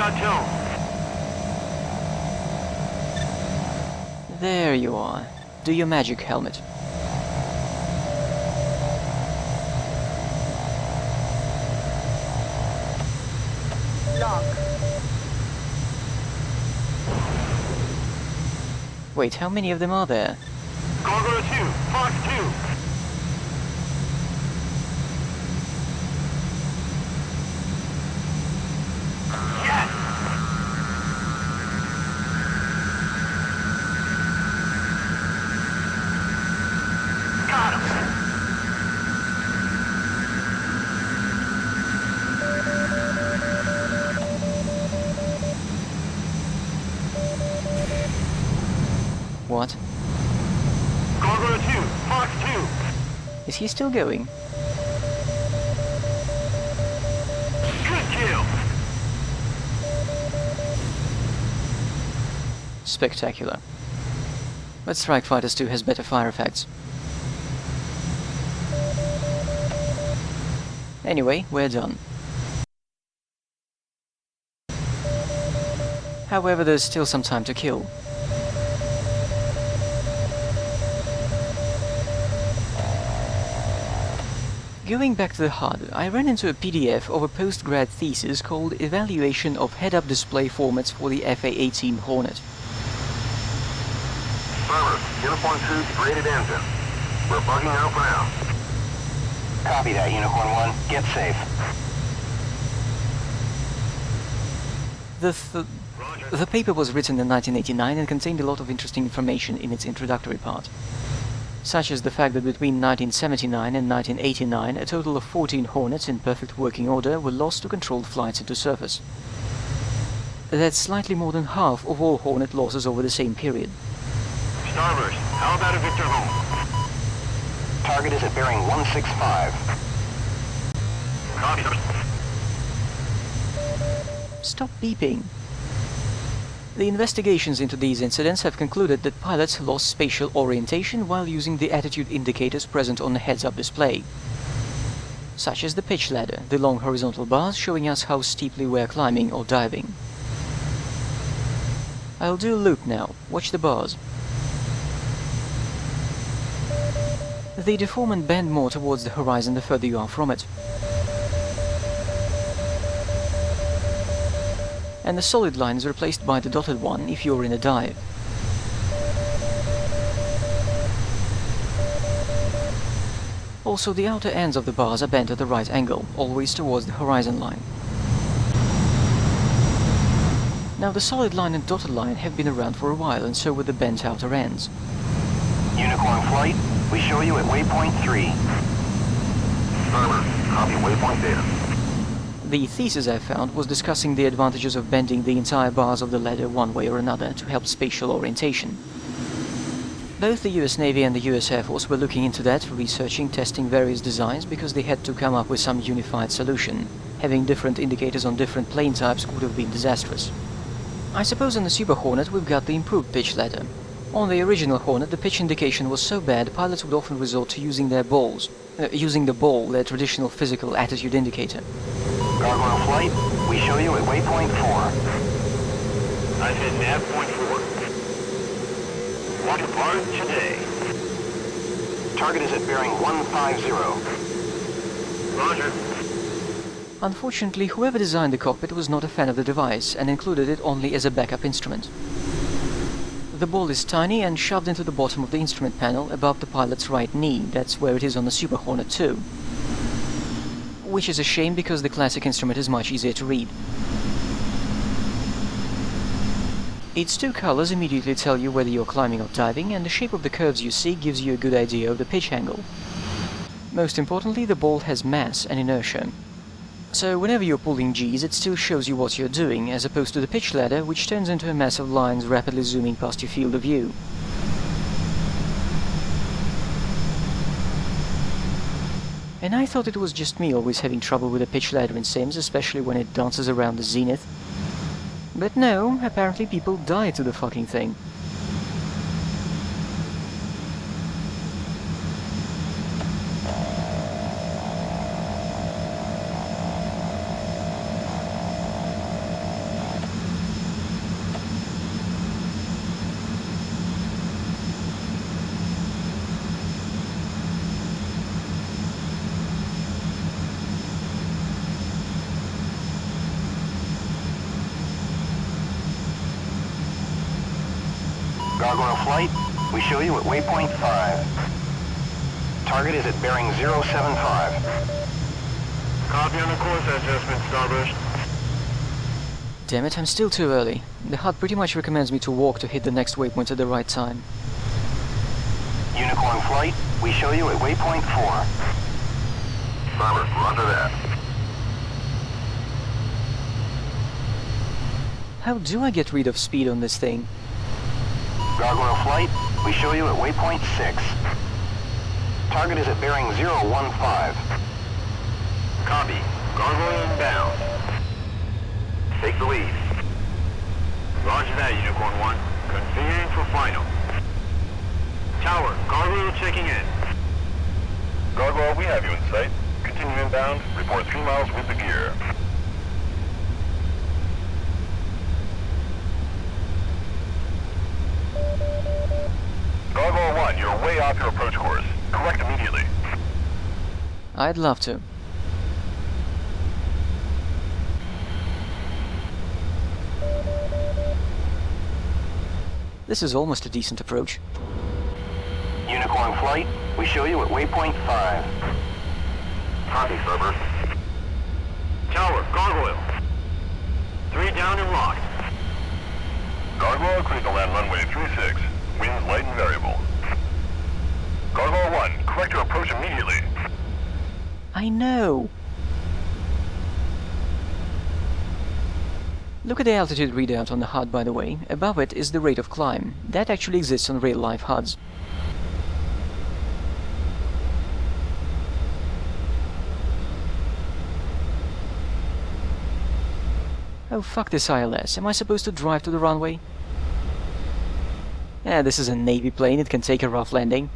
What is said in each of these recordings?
got tone. There you are. Do your magic, helmet. Lock. Wait, how many of them are there? Gargoyle 2, Fox 2. Yes! Got him! What? Gargoyle 2, Fox 2. Is he still going? Good kill! Spectacular. But Strike Fighters 2 has better fire effects. Anyway, we're done. However, there's still some time to kill. Going back to the HUD, I ran into a PDF of a post-grad thesis called Evaluation of Head-Up Display Formats for the FA-18 Hornet. Server, Unicorn 2 degraded engine. We're bugging out for now. Copy that, Unicorn 1. Get safe. The paper was written in 1989 and contained a lot of interesting information in its introductory part, such as the fact that between 1979 and 1989 a total of 14 Hornets in perfect working order were lost to controlled flights into service. That's slightly more than half of all Hornet losses over the same period. Starburst, how about a Victor home? Target is at bearing 165. Copy. Stop beeping. The investigations into these incidents have concluded that pilots lost spatial orientation while using the attitude indicators present on the heads-up display, such as the pitch ladder, the long horizontal bars showing us how steeply we're climbing or diving. I'll do a loop now. Watch the bars. They deform and bend more towards the horizon the further you are from it. And the solid line is replaced by the dotted one if you're in a dive. Also, the outer ends of the bars are bent at the right angle, always towards the horizon line. Now, the solid line and dotted line have been around for a while, and so with the bent outer ends. Unicorn Flight, we show you at waypoint 3. Server, copy waypoint data. The thesis I found was discussing the advantages of bending the entire bars of the ladder one way or another to help spatial orientation. Both the US Navy and the US Air Force were looking into that, researching, testing various designs because they had to come up with some unified solution. Having different indicators on different plane types would have been disastrous. I suppose on the Super Hornet we've got the improved pitch ladder. On the original Hornet, the pitch indication was so bad pilots would often resort to using the ball, their traditional physical attitude indicator. Gargoyle Flight, we show you at waypoint 4. I've hit nav point 4. One bar today. Target is at bearing 150. Roger. Unfortunately, whoever designed the cockpit was not a fan of the device and included it only as a backup instrument. The ball is tiny and shoved into the bottom of the instrument panel above the pilot's right knee. That's where it is on the Super Hornet too. Which is a shame because the classic instrument is much easier to read. Its two colors immediately tell you whether you're climbing or diving, and the shape of the curves you see gives you a good idea of the pitch angle. Most importantly, the ball has mass and inertia. So whenever you're pulling G's, it still shows you what you're doing, as opposed to the pitch ladder, which turns into a mass of lines rapidly zooming past your field of view. And I thought it was just me always having trouble with the pitch ladder in Sims, especially when it dances around the zenith. But no, apparently people die to the fucking thing. We show you at waypoint 5. Target is at bearing 075. Copy on the course adjustment, Starburst. Damn it, I'm still too early. The HUD pretty much recommends me to walk to hit the next waypoint at the right time. Unicorn flight, we show you at waypoint 4. Starburst, roger that. How do I get rid of speed on this thing? Gargoyle flight, we show you at waypoint 6. Target is at bearing 015. Copy. Gargoyle inbound. Take the lead. Roger that, Unicorn 1. Configuring for final. Tower, Gargoyle checking in. Gargoyle, we have you in sight. Continue inbound. Report 3 miles with the gear. Gargoyle 1, you're way off your approach course. Correct immediately. I'd love to. This is almost a decent approach. Unicorn flight, we show you at waypoint 5. Copy, Starburst. Tower, Gargoyle. 3 down and locked. Gargoyle, clear to land runway 36. Winds light and variable. Gargoyle 1, correct your approach immediately. I know! Look at the altitude readout on the HUD, by the way. Above it is the rate of climb. That actually exists on real-life HUDs. Oh, fuck this ILS. Am I supposed to drive to the runway? This is a Navy plane. It can take a rough landing.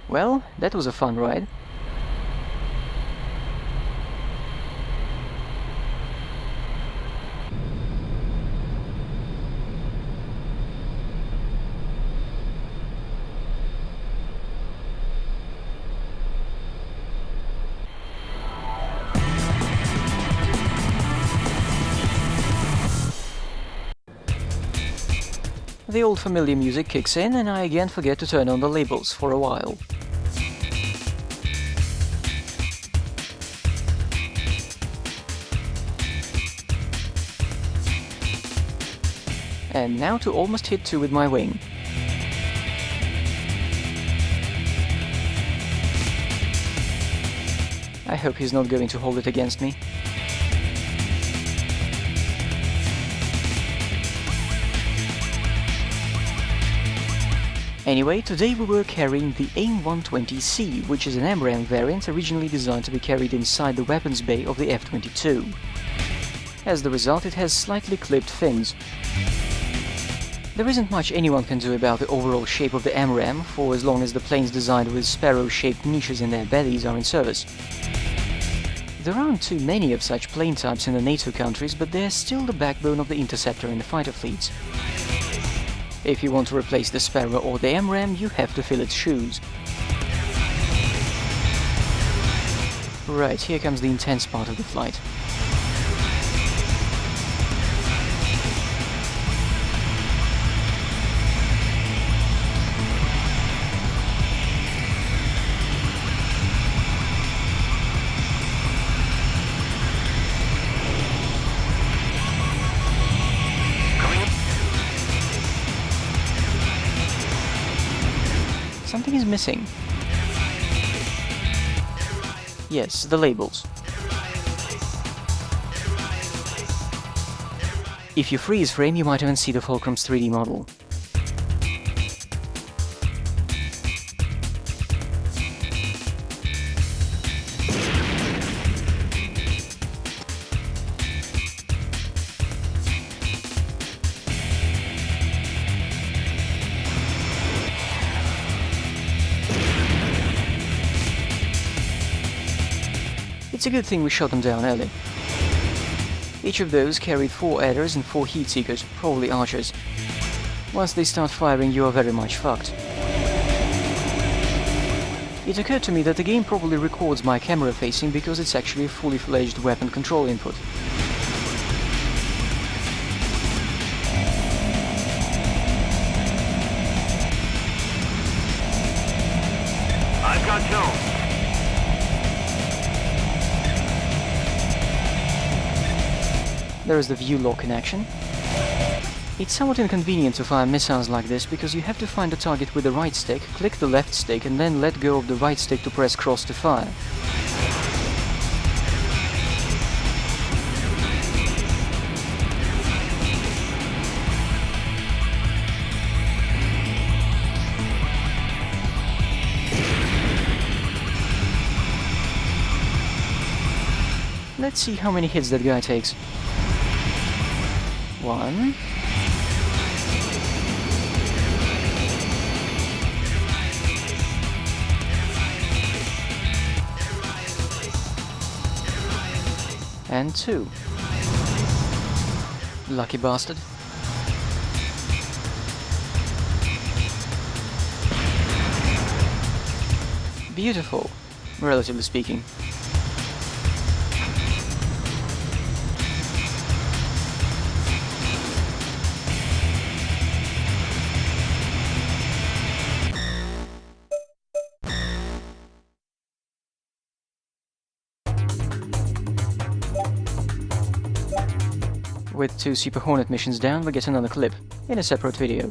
Well, that was a fun ride. The old familiar music kicks in and I again forget to turn on the labels for a while. And now to almost hit 2 with my wing. I hope he's not going to hold it against me. Anyway, today we were carrying the AIM-120C, which is an MRAM variant originally designed to be carried inside the weapons bay of the F-22. As the result, it has slightly clipped fins. There isn't much anyone can do about the overall shape of the MRAM for as long as the planes designed with sparrow-shaped niches in their bellies are in service. There aren't too many of such plane types in the NATO countries, but they're still the backbone of the interceptor in the fighter fleets. If you want to replace the Sparrow or the MRAM, you have to fill its shoes. Right, here comes the intense part of the flight. Something is missing. Yes, the labels. If you freeze frame, you might even see the Fulcrum's 3D model. It's a good thing we shot them down early. Each of those carried 4 adders and 4 heat seekers, probably archers. Once they start firing, you are very much fucked. It occurred to me that the game probably records my camera facing because it's actually a fully fledged weapon control input. I've got zone. There is the view lock in action. It's somewhat inconvenient to fire missiles like this because you have to find a target with the right stick, click the left stick and then let go of the right stick to press cross to fire. Let's see how many hits that guy takes. 1. And 2. Lucky bastard. Beautiful, relatively speaking. With 2 Super Hornet missions down, we get another clip, in a separate video.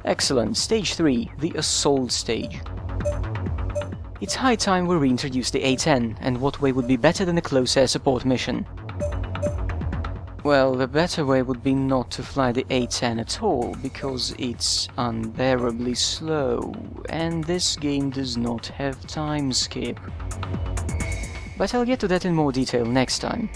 Excellent, Stage 3, the Assault Stage. It's high time we reintroduce the A-10, and what way would be better than a close air support mission? Well, the better way would be not to fly the A-10 at all, because it's unbearably slow, and this game does not have time skip. But I'll get to that in more detail next time.